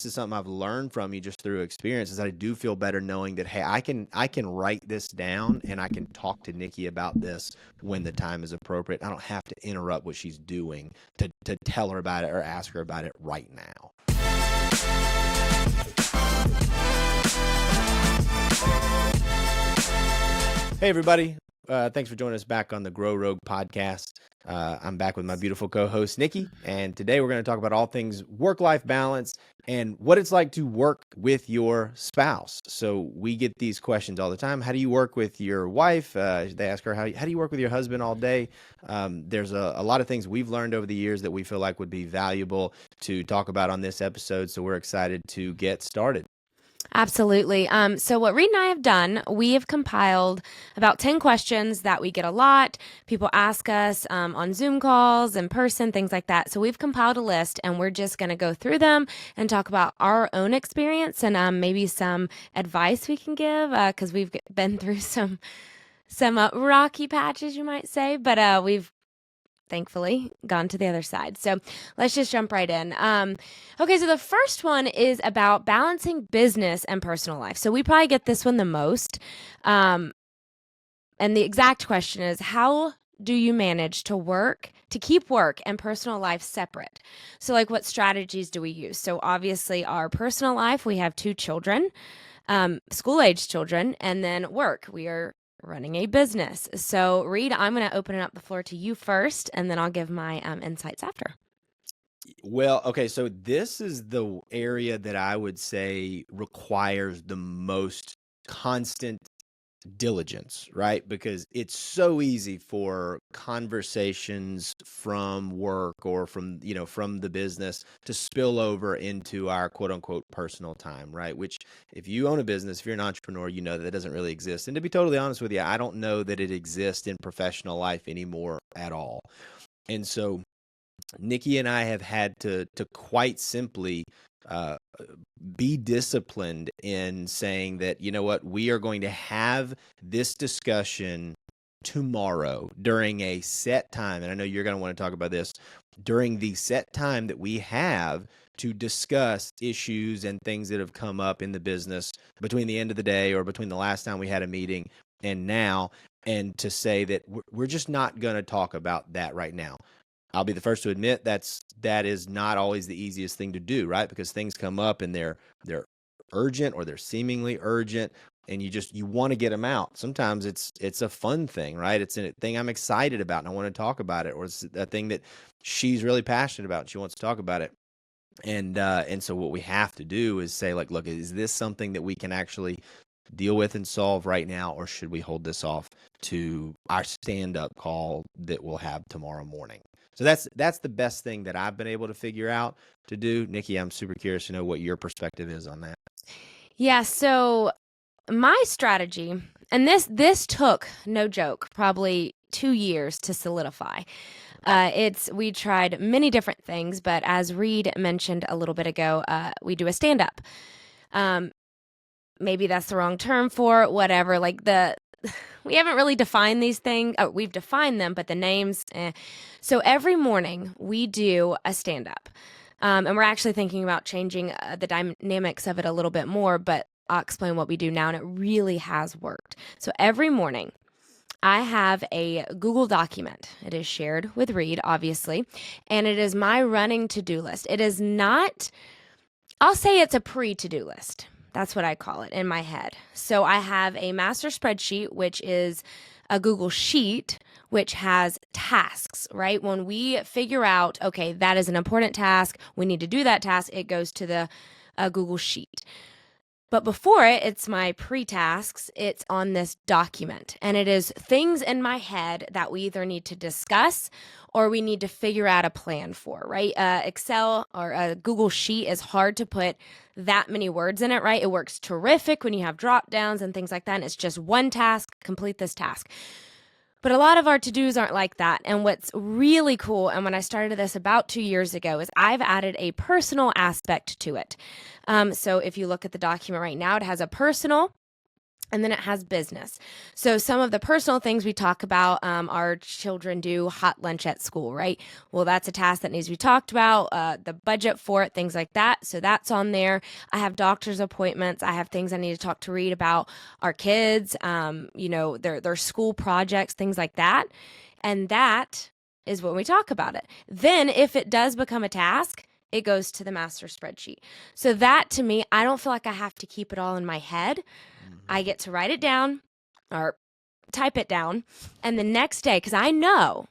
is something I've learned from you just through experience, is that I do feel better knowing that, hey, I can write this down and I can talk to Nikki about this when the time is appropriate. I don't have to interrupt what she's doing to tell her about it or ask her about it right now. Hey, everybody. Thanks for joining us back on the Grow Rogue podcast. I'm back with my beautiful co-host, Nikki, and today we're going to talk about all things work-life balance and what it's like to work with your spouse. So we get these questions all the time. How do you work with your wife? They ask her, how do you work with your husband all day? There's a lot of things we've learned over the years that we feel like would be valuable to talk about on this episode, so we're excited to get started. Absolutely. So what Reade and I have done, we have compiled about 10 questions that we get a lot. People ask us on Zoom calls, in person, things like that. So we've compiled a list, and we're just going to go through them and talk about our own experience and maybe some advice we can give because we've been through some rocky patches, you might say, but we've thankfully gone to the other side. So let's just jump right in. Okay, so the first one is about balancing business and personal life. So we probably get this one the most. And the exact question is, how do you manage to keep work and personal life separate? So like, what strategies do we use? So obviously our personal life, we have 2 children, school-age children, and then work. We are running a business. So Reade, I'm going to open up the floor to you first, and then I'll give my insights after. Well, okay, so this is the area that I would say requires the most constant diligence, right? Because it's so easy for conversations from work or from the business to spill over into our quote unquote personal time, right? Which, if you own a business, if you're an entrepreneur, you know that doesn't really exist. And to be totally honest with you, I don't know that it exists in professional life anymore at all. And so Nikki and I have had to quite simply be disciplined in saying that, you know what, we are going to have this discussion tomorrow during a set time. And I know you're going to want to talk about this during the set time that we have to discuss issues and things that have come up in the business between the end of the day or between the last time we had a meeting and now, and to say that we're just not going to talk about that right now. I'll be the first to admit that is not always the easiest thing to do, right? Because things come up and they're urgent or they're seemingly urgent, and you want to get them out. Sometimes it's a fun thing, right? It's a thing I'm excited about and I want to talk about it, or it's a thing that she's really passionate about and she wants to talk about it. And so what we have to do is say, like, look, is this something that we can actually deal with and solve right now, or should we hold this off to our stand-up call that we'll have tomorrow morning? So that's the best thing that I've been able to figure out to do. Nikki, I'm super curious to know what your perspective is on that. Yeah, so my strategy, and this took, no joke, probably 2 years to solidify. We tried many different things, but as Reade mentioned a little bit ago, we do a stand-up. Maybe that's the wrong term for it, whatever. Like we haven't really defined these things. Oh, we've defined them, but the names. So every morning we do a stand-up. And we're actually thinking about changing the dynamics of it a little bit more, but I'll explain what we do now, and it really has worked. So every morning I have a Google document. It is shared with Reade, obviously, and it is my running to-do list. It is not, I'll say it's a pre-to-do list. That's what I call it in my head. So I have a master spreadsheet, which is a Google Sheet, which has tasks, right? When we figure out, okay, that is an important task, we need to do that task, it goes to the Google Sheet. But before it's my pre-tasks, it's on this document. And it is things in my head that we either need to discuss or we need to figure out a plan for, right? Excel or a Google Sheet is hard to put that many words in it, right? It works terrific when you have drop downs and things like that. And it's just one task, complete this task. But a lot of our to-dos aren't like that. And what's really cool, and when I started this about 2 years ago, is I've added a personal aspect to it. So if you look at the document right now, it has a personal And then it has business. So some of the personal things we talk about, our children do hot lunch at school, right? Well, that's a task that needs to be talked about, the budget for it, things like that. So that's on there. I have doctor's appointments. I have things I need to talk to Reade about our kids, their school projects, things like that. And that is when we talk about it. Then if it does become a task, it goes to the master spreadsheet. So that to me, I don't feel like I have to keep it all in my head. I get to write it down or type it down. And the next day, because I know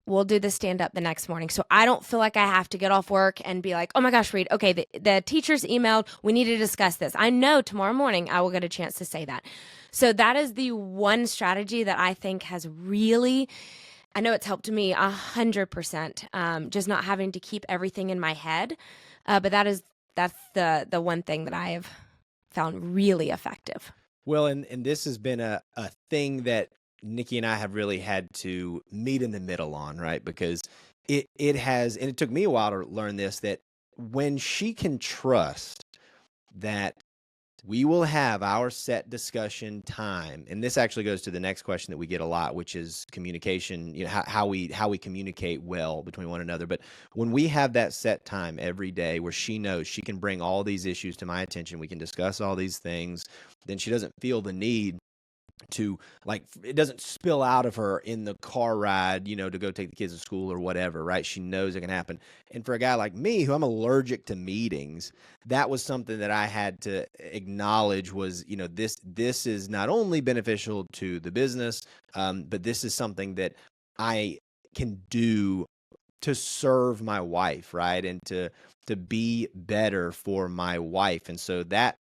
we'll do the stand up the next morning. So I don't feel like I have to get off work and be like, oh my gosh, Reade, okay, the teachers emailed. We need to discuss this. I know tomorrow morning I will get a chance to say that. So that is the one strategy that I think has really, I know it's helped me 100%, just not having to keep everything in my head. But that's the one thing that I have found really effective. Well, and this has been a thing that Nikki and I have really had to meet in the middle on, right? Because it has, and it took me a while to learn this, that when she can trust that we will have our set discussion time, and this actually goes to the next question that we get a lot, which is communication, how we communicate well between one another. But when we have that set time every day where she knows she can bring all these issues to my attention, we can discuss all these things, then she doesn't feel the need to, like, it doesn't spill out of her in the car ride, to go take the kids to school or whatever, right? She knows it can happen. And for a guy like me, who I'm allergic to meetings, that was something that I had to acknowledge was, this is not only beneficial to the business, but this is something that I can do to serve my wife, right? And to be better for my wife. And so that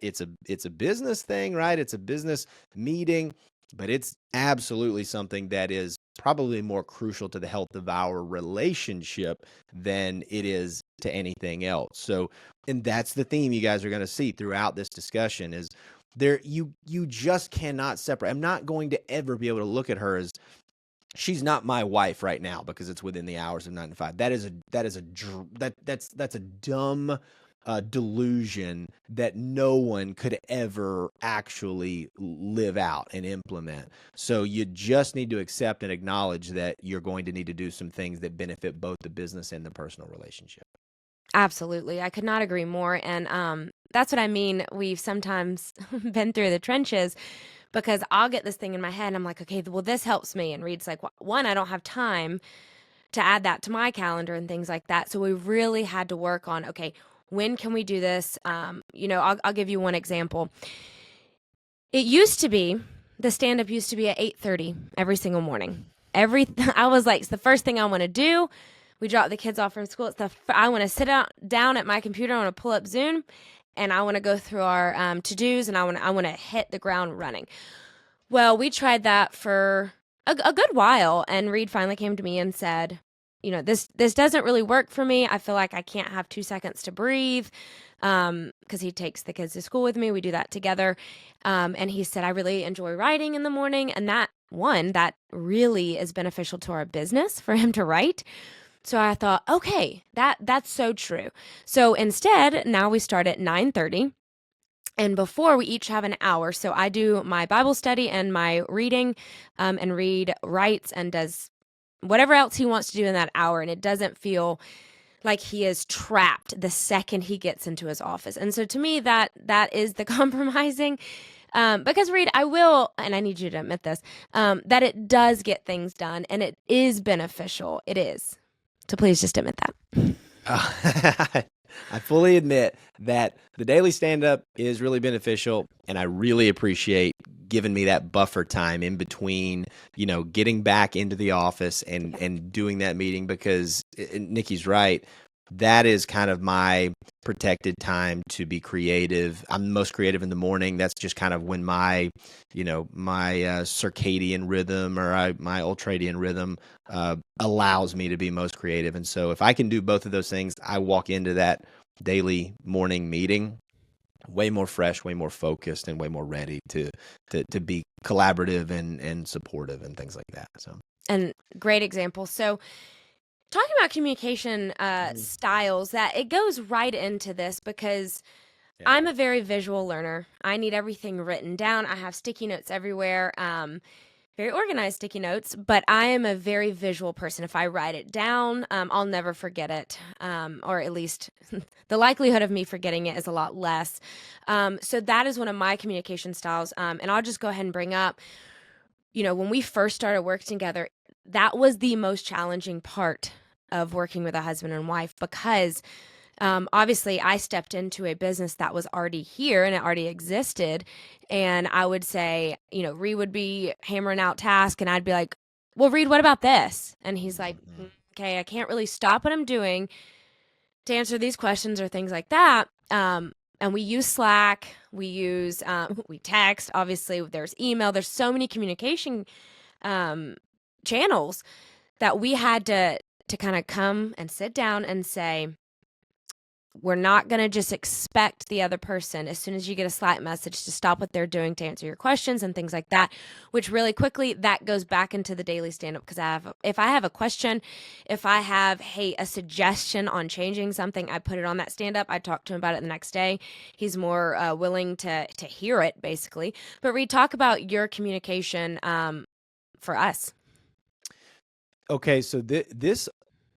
it's a business thing, right? It's a business meeting, but it's absolutely something that is probably more crucial to the health of our relationship than it is to anything else. So, and that's the theme you guys are going to see throughout this discussion is there, you just cannot separate. I'm not going to ever be able to look at her as, she's not my wife right now because it's within the hours of 9 to 5. That's a dumb delusion that no one could ever actually live out and implement. So you just need to accept and acknowledge that you're going to need to do some things that benefit both the business and the personal relationship. Absolutely. I could not agree more. And that's what I mean. We've sometimes been through the trenches because I'll get this thing in my head and I'm like, okay, well, this helps me. And Reade's like, one, I don't have time to add that to my calendar and things like that. So we really had to work on, okay, when can we do this? I'll give you one example. It used to be, the stand-up used to be at 8:30 every single morning. I was like, it's the first thing I want to do. We drop the kids off from school. I want to sit down at my computer. I want to pull up Zoom. And I want to go through our to-dos, and I want to hit the ground running. Well, we tried that for a good while, and Reade finally came to me and said, this doesn't really work for me. I feel like I can't have 2 seconds to breathe because he takes the kids to school with me. We do that together. And he said, I really enjoy writing in the morning, and that really is beneficial to our business for him to write. So I thought, okay, that's so true. So instead, now we start at 9:30. And before, we each have an hour. So I do my Bible study and my reading, and Reade writes and does whatever else he wants to do in that hour. And it doesn't feel like he is trapped the second he gets into his office. And so to me, that is the compromising. Because Reade, I will, and I need you to admit this, that it does get things done and it is beneficial. It is. So please just admit that. I fully admit that the daily stand-up is really beneficial, and I really appreciate giving me that buffer time in between, getting back into the office and doing that meeting, because Nikki's right. That is kind of my protected time to be creative. I'm most creative in the morning. That's just kind of when my circadian rhythm or my ultradian rhythm allows me to be most creative. And so if I can do both of those things, I walk into that daily morning meeting way more fresh, way more focused, and way more ready to be collaborative and supportive and things like that. So, and great example. So talking about communication styles, that it goes right into this because Yeah. I'm a very visual learner. I need everything written down. I have sticky notes everywhere. Very organized sticky notes, but I am a very visual person. If I write it down, I'll never forget it, or at least the likelihood of me forgetting it is a lot less. So that is one of my communication styles. And I'll just go ahead and bring up, when we first started working together, that was the most challenging part of working with a husband and wife because obviously, I stepped into a business that was already here and it already existed. And I would say, Reed would be hammering out tasks, and I'd be like, well, Reed, what about this? And he's like, okay, I can't really stop what I'm doing to answer these questions or things like that. And we use Slack, we text, obviously, there's email, there's so many communication channels that we had to kind of come and sit down and say, we're not going to just expect the other person as soon as you get a Slack message to stop what they're doing to answer your questions and things like that, which really quickly that goes back into the daily stand-up because if I have a question, if I have, hey, a suggestion on changing something, I put it on that stand-up. I talk to him about it the next day. He's more willing to hear it, basically. But Reed, talk about your communication for us. Okay, so this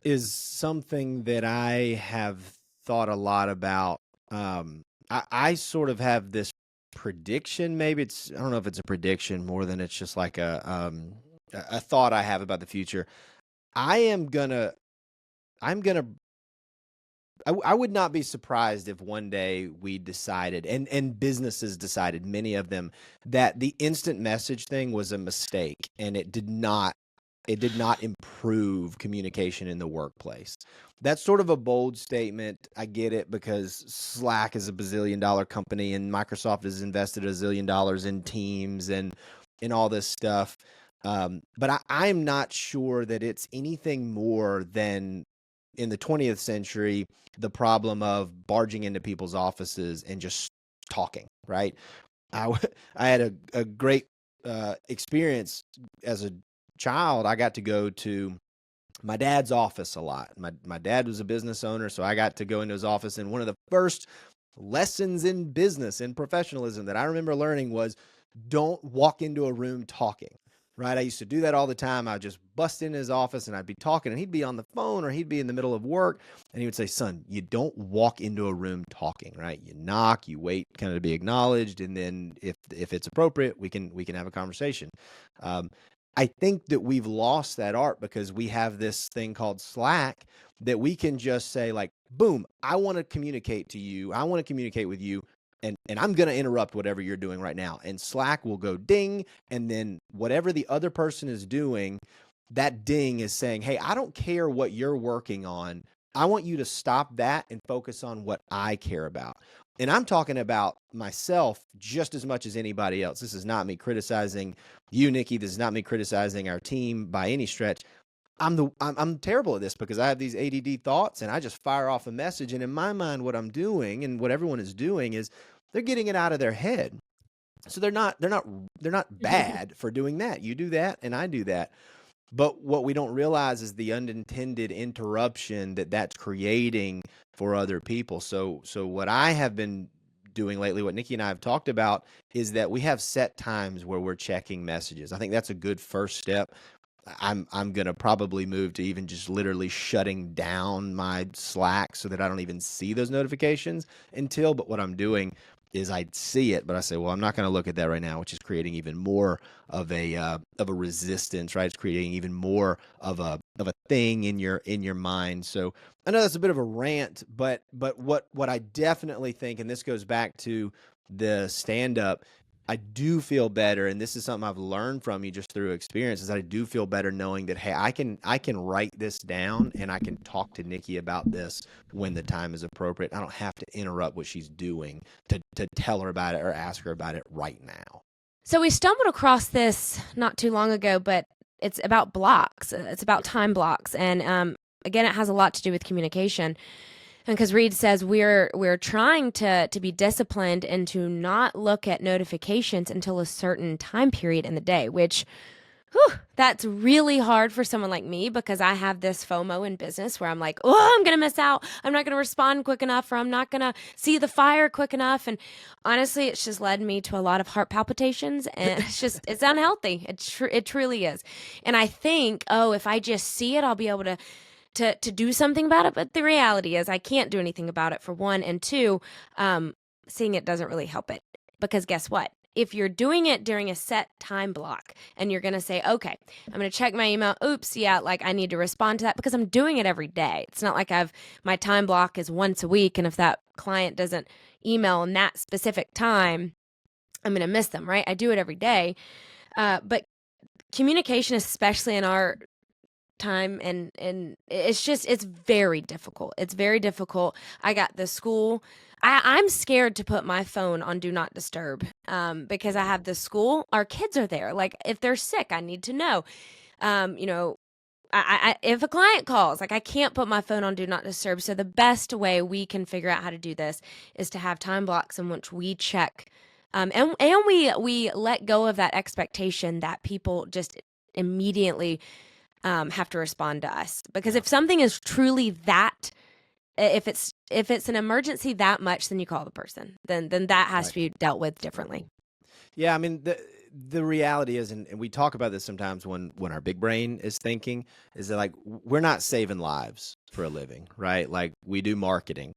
is something that I have thought a lot about. I sort of have this prediction. Maybe I don't know if it's a prediction more than it's just like a thought I have about the future. I would not be surprised if one day we decided, and businesses decided, many of them, that the instant message thing was a mistake and it did not improve communication in the workplace. That's sort of a bold statement. I get it because Slack is a bazillion-dollar company and Microsoft has invested $1 zillion in Teams and all this stuff. But I'm not sure that it's anything more than in the 20th century, the problem of barging into people's offices and just talking, right? I had a great experience as a child. I got to go to my dad's office a lot. My dad was a business owner, so I got to go into his office. And one of the first lessons in business and professionalism that I remember learning was don't walk into a room talking, right? I used to do that all the time. I would just bust in his office and I'd be talking and he'd be on the phone or he'd be in the middle of work. And he would say, son, you don't walk into a room talking, right? You knock, you wait kind of to be acknowledged. And then if it's appropriate, we can have a conversation. I think that we've lost that art because we have this thing called Slack that we can just say like, boom, I want to communicate to you. I want to communicate with you. And I'm going to interrupt whatever you're doing right now. And Slack will go ding. And then whatever the other person is doing, that ding is saying, hey, I don't care what you're working on. I want you to stop that and focus on what I care about. And I'm talking about myself just as much as anybody else. This is not me criticizing you, Nikki. This is not me criticizing our team by any stretch. I'm terrible at this because I have these ADD thoughts and I just fire off a message. And in my mind, what I'm doing and what everyone is doing is they're getting it out of their head. So they're not bad for doing that. You do that and I do that. But what we don't realize is the unintended interruption that's creating for other people. So what I have been doing lately, what Nikki and I have talked about, is that we have set times where we're checking messages. I think that's a good first step. I'm going to probably move to even just literally shutting down my Slack so that I don't even see those notifications but what I'm doing is I see it, but I say, well, I'm not going to look at that right now, which is creating even more of a resistance, right? It's creating even more of a thing in your mind. So I know that's a bit of a rant, but what I definitely think, and this goes back to the stand-up, I do feel better, and this is something I've learned from you just through experience, is I do feel better knowing that, hey, I can write this down and I can talk to Nikki about this when the time is appropriate. I don't have to interrupt what she's doing to tell her about it or ask her about it right now. So we stumbled across this not too long ago, but it's about blocks. It's about time blocks. And again, it has a lot to do with communication. And because Reed says we're trying to be disciplined and to not look at notifications until a certain time period in the day, which Whew, that's really hard for someone like me because I have this FOMO in business where I'm like, oh, I'm going to miss out. I'm not going to respond quick enough, or I'm not going to see the fire quick enough. And honestly, it's just led me to a lot of heart palpitations, and it's unhealthy. It truly is. And I think, oh, if I just see it, I'll be able to do something about it. But the reality is I can't do anything about it, for one. And two, seeing it doesn't really help it, because guess what? If you're doing it during a set time block and you're going to say, okay, I'm going to check my email. Oops, yeah, like I need to respond to that, because I'm doing it every day. It's not like my time block is once a week. And if that client doesn't email in that specific time, I'm going to miss them, right? I do it every day. But communication, especially in our time, and it's very difficult. It's very difficult. I got the school. I'm scared to put my phone on do not disturb, because I have the school. Our kids are there. Like, if they're sick, I need to know. You know, if a client calls, like, I can't put my phone on do not disturb. So the best way we can figure out how to do this is to have time blocks in which we check, and we let go of that expectation that people just immediately have to respond to us. Because if something is truly that, if it's an emergency that much, then you call the person. Then that has to be dealt with differently. Yeah, I mean, the reality is, and we talk about this sometimes when our big brain is thinking, is that, like, we're not saving lives for a living, right? Like, we do marketing.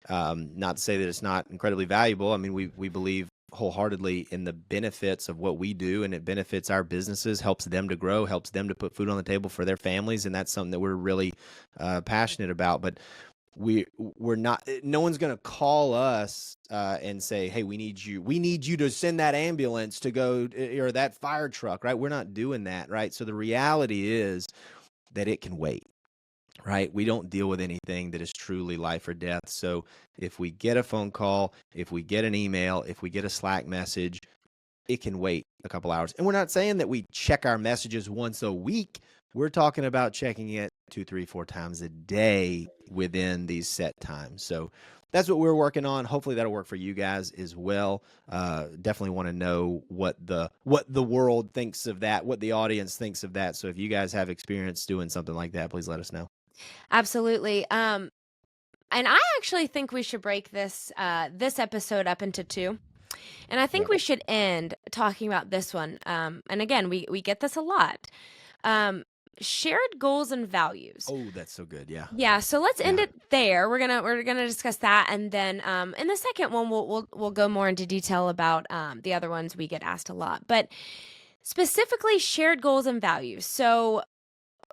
Not to say that it's not incredibly valuable. I mean, we believe wholeheartedly in the benefits of what we do, and it benefits our businesses, helps them to grow, helps them to put food on the table for their families, and that's something that we're really passionate about. But we're not, no one's going to call us and say, hey, we need you to send that ambulance to go, or that fire truck, right? We're not doing that, right? So the reality is that it can wait, right? We don't deal with anything that is truly life or death. So if we get a phone call, if we get an email, if we get a Slack message, it can wait a couple hours. And we're not saying that we check our messages once a week. We're talking about checking it 2, 3, 4 times a day within these set times. So that's what we're working on. Hopefully that'll work for you guys as well. Definitely want to know what the world thinks of that, what the audience thinks of that. So if you guys have experience doing something like that, please let us know. Absolutely. And I actually think we should break this episode up into 2. And I think we should end talking about this one. And again, we get this a lot. Shared goals and values. Oh, that's so good. Yeah. Yeah. So let's end it there. We're gonna discuss that, and then in the second one we'll go more into detail about the other ones we get asked a lot, but specifically shared goals and values. So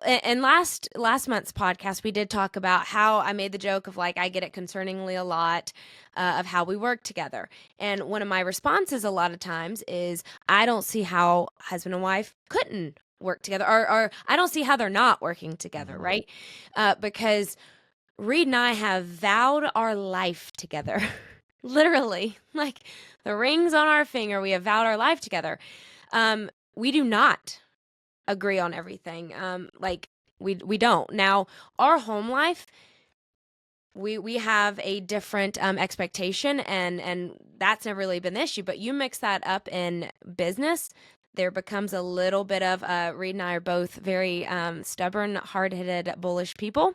in last month's podcast, we did talk about how I made the joke of, like, I get it concerningly a lot of how we work together. And one of my responses a lot of times is, I don't see how husband and wife couldn't work together, or I don't see how they're not working together, right? Because Reade and I have vowed our life together. Literally, like the rings on our finger, we have vowed our life together. We do not agree on everything. Like, we don't. Now, our home life, we have a different expectation, and that's never really been the issue. But you mix that up in business, there becomes a little bit of Reade and I are both very stubborn, hard-headed, bullish people.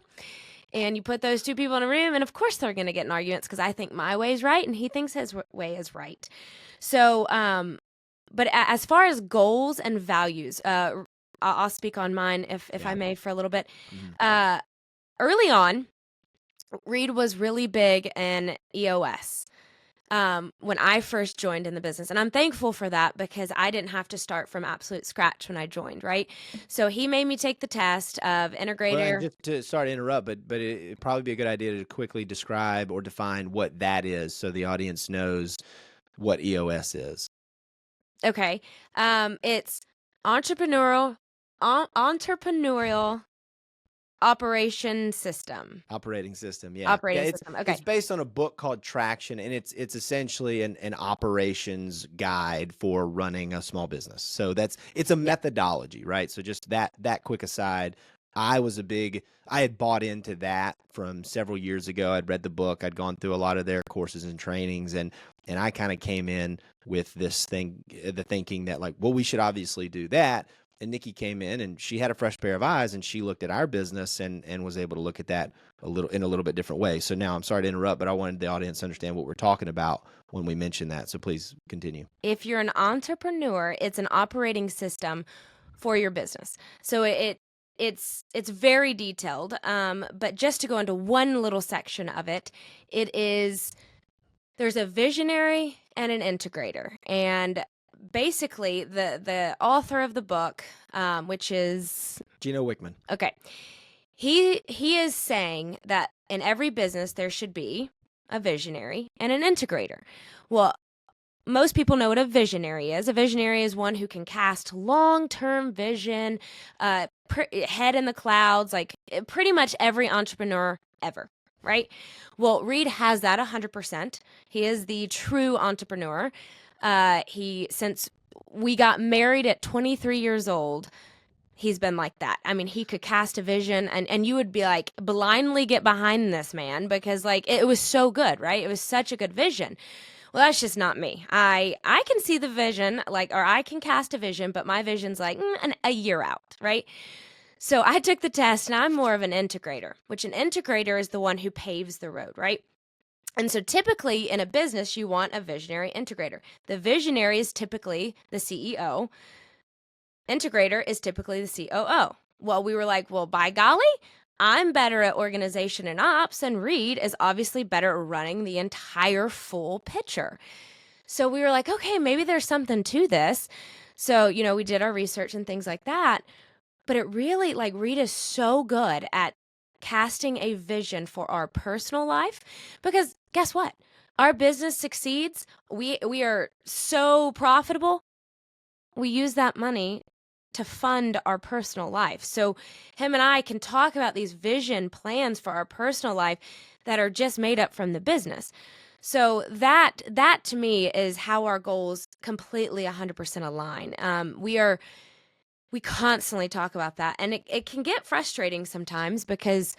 And you put those two people in a room, and of course they're going to get in arguments, because I think my way is right and he thinks his way is right. So, but as far as goals and values, I'll speak on mine if I may for a little bit. Early on, Reade was really big in EOS when I first joined in the business. And I'm thankful for that, because I didn't have to start from absolute scratch when I joined, right? So he made me take the test of integrator. Well, just to, sorry to interrupt, but it'd probably be a good idea to quickly describe or define what that is, so the audience knows what EOS is. Okay. It's entrepreneurial operating system. Operating system, yeah. Operating system. Okay. It's based on a book called Traction, and it's essentially an operations guide for running a small business. So it's a methodology, right? So just that quick aside, I had bought into that from several years ago. I'd read the book, I'd gone through a lot of their courses and trainings, and I kind of came in with the thinking that, like, well, we should obviously do that. and Nikki came in and she had a fresh pair of eyes and she looked at our business and was able to look at that in a little bit different way. So now I'm sorry to interrupt, but I wanted the audience to understand what we're talking about when we mention that. So please continue. If you're an entrepreneur, it's an operating system for your business. So it's very detailed. But just to go into one little section of it, there's a visionary and an integrator. And basically the author of the book, which is Gino Wickman. Okay. He is saying that in every business there should be a visionary and an integrator. Well, most people know what a visionary is. A visionary is one who can cast long-term vision, head in the clouds, like pretty much every entrepreneur ever, right? Well, Reade has that 100%. He is the true entrepreneur. Since we got married at 23 years old, he's been like that. I mean, he could cast a vision and you would be like blindly get behind this man because like it was so good, right? It was such a good vision. Well, that's just not me. I can see the vision, or I can cast a vision, but my vision's like a year out, right? So I took the test, and I'm more of an integrator, which an integrator is the one who paves the road, right? And so typically in a business, you want a visionary integrator. The visionary is typically the CEO. Integrator is typically the COO. Well, we were like, well, by golly, I'm better at organization and ops, and Reade is obviously better at running the entire full picture. So we were like, okay, maybe there's something to this. So, we did our research and things like that. But it really, Reade is so good at casting a vision for our personal life because guess what? Our business succeeds. We are so profitable. We use that money to fund our personal life. So him and I can talk about these vision plans for our personal life that are just made up from the business. So that to me is how our goals completely 100% align. We constantly talk about that, and it can get frustrating sometimes because,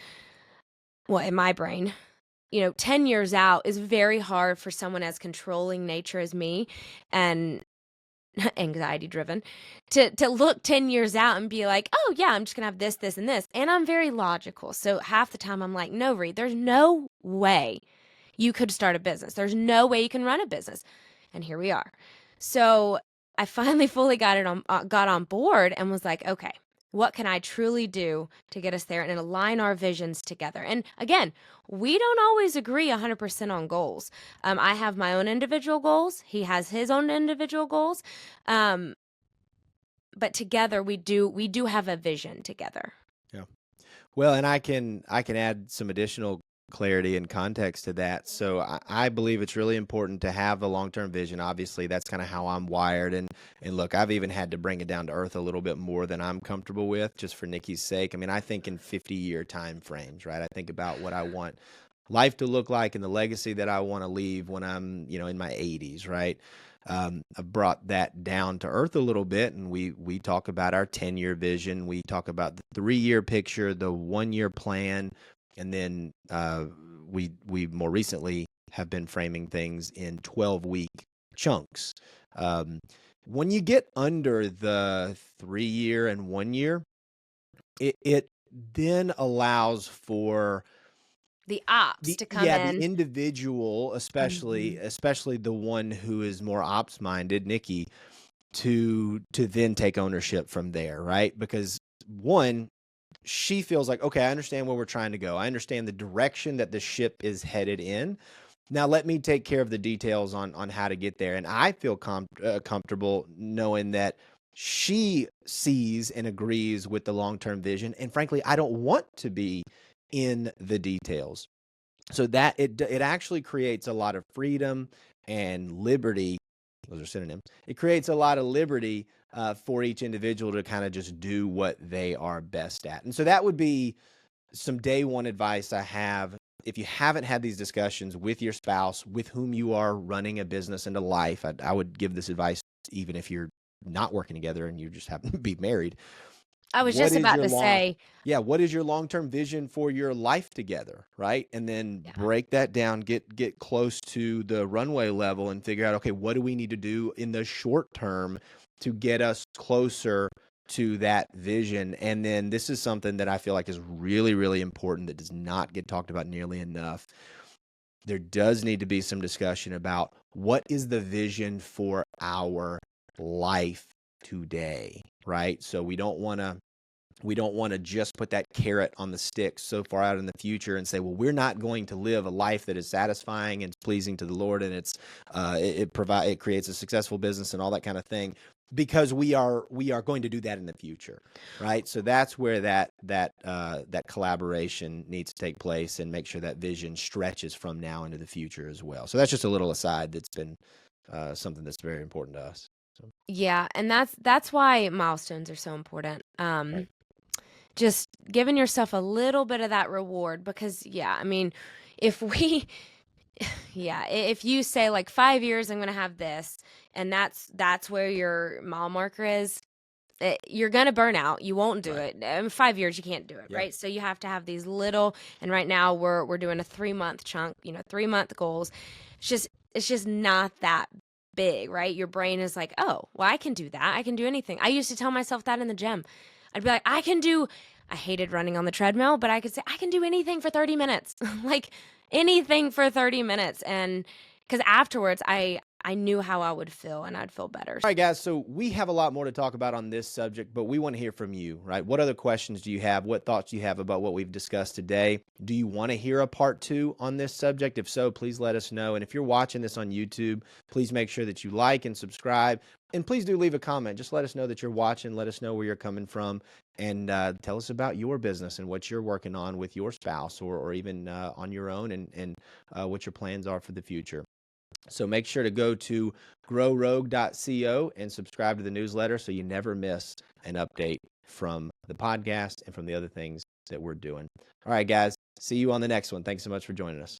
well, in my brain, 10 years out is very hard for someone as controlling nature as me and anxiety driven to look 10 years out and be like, oh yeah, I'm just gonna have this, this, and this. And I'm very logical. So half the time I'm like, no, Reade, there's no way you could start a business. There's no way you can run a business. And here we are. So I finally fully got on board and was like, okay, what can I truly do to get us there and align our visions together? And again, we don't always agree 100% on goals. I have my own individual goals. He has his own individual goals. But together we do have a vision together. Yeah. Well, and I can add some additional clarity and context to that. So I believe it's really important to have a long-term vision. Obviously, that's kind of how I'm wired. And look, I've even had to bring it down to earth a little bit more than I'm comfortable with, just for Nikki's sake. I mean, I think in 50-year time frames, right? I think about what I want life to look like and the legacy that I want to leave when I'm, in my 80s, right? I brought that down to earth a little bit, and we talk about our 10-year vision. We talk about the 3-year picture, the 1-year plan. And then we more recently have been framing things in 12-week chunks. When you get under the 3-year and 1 year, it then allows for the ops to come in. Yeah, the individual, especially the one who is more ops minded, Nikki, to then take ownership from there, right? Because one, she feels like, okay, I understand where we're trying to go. I understand the direction that the ship is headed in. Now let me take care of the details on how to get there. And I feel comfortable knowing that she sees and agrees with the long-term vision. And frankly, I don't want to be in the details. So that it actually creates a lot of freedom and liberty. Those are synonyms. It creates a lot of liberty for each individual to kind of just do what they are best at. And so that would be some day one advice I have. If you haven't had these discussions with your spouse, with whom you are running a business and a life, I would give this advice even if you're not working together and you just happen to be married. I was just about to say. Yeah, what is your long-term vision for your life together, right? And then break that down, get close to the runway level and figure out, okay, what do we need to do in the short term to get us closer to that vision. And then this is something that I feel like is really, really important that does not get talked about nearly enough. There does need to be some discussion about what is the vision for our life today, right? So we don't want to just put that carrot on the stick so far out in the future and say, well, we're not going to live a life that is satisfying and pleasing to the Lord, and it creates a successful business and all that kind of thing, because we are going to do that in the future, right? So that's where that collaboration needs to take place, and make sure that vision stretches from now into the future as well. So that's just a little aside that's been something that's very important to us. So, Yeah, and that's why milestones are so important. right. Just giving yourself a little bit of that reward, because yeah, I mean, if we yeah, if you say like 5 years I'm going to have this, and that's where your mile marker is, you're going to burn out. You won't do Right. it. In 5 years you can't do it, Yeah. right? So you have to have these little, and right now we're doing a 3-month chunk, 3-month goals. It's just not that big, right? Your brain is like, "Oh, well I can do that. I can do anything." I used to tell myself that in the gym. I'd be like, I hated running on the treadmill, but I could say I can do anything for 30 minutes. Like anything for 30 minutes, and cuz afterwards I knew how I would feel, and I'd feel better. All right, guys. So we have a lot more to talk about on this subject, but we want to hear from you, right? What other questions do you have? What thoughts do you have about what we've discussed today? Do you want to hear a part 2 on this subject? If so, please let us know. And if you're watching this on YouTube, please make sure that you like and subscribe. And please do leave a comment. Just let us know that you're watching. Let us know where you're coming from. And tell us about your business and what you're working on with your spouse, or even on your own, and what your plans are for the future. So make sure to go to growrogue.co and subscribe to the newsletter so you never miss an update from the podcast and from the other things that we're doing. All right, guys. See you on the next one. Thanks so much for joining us.